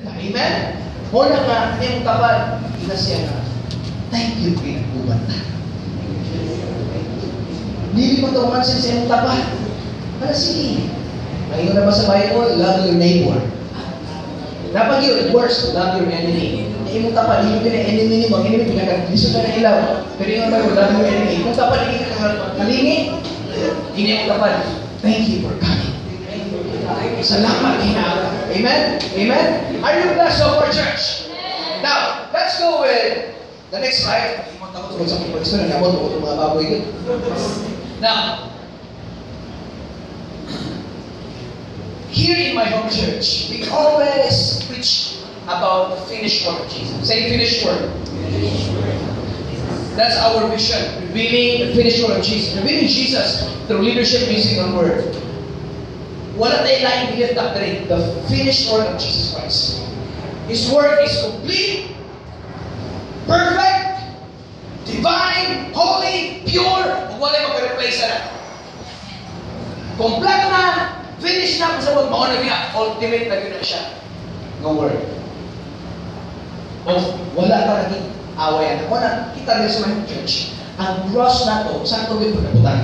Amen? Muna nga, kanyang tapad, ina siya nga, thank you, pinagbuban na. Hindi mo ito umansin sa iyong tapad. Para sige. Ngayon na ba sa Bible, love your neighbor. Dapat yun, worst, love your enemy. Yung tapad, hindi mo enemy mo, enemy pinagkakaliso ka na ilaw. Pero yung Bible, love your enemy. Kung tapad, hindi ka kalingi, hindi mo tapad. Thank you for coming. Salamat, Ina. Amen? Amen? Are you blessed of our church? Now, let's go with the next slide. Now, here in my home church, we always preach about the finished work of Jesus. Say finished work. That's our vision. Revealing the finished work of Jesus. Revealing Jesus through leadership, music, and word. Wala tayo laing belief doctrine, the finished work of Jesus Christ. His work is complete, perfect, divine, holy, pure, wala yung mag-replace na. Kompleto na, finish na, kasi mauna niya, ultimate na yun na siya. No word. Wala ka naging awayan. Wala, kita rin sa mga church. Ang cross na to, saan ito yung pagkabutan?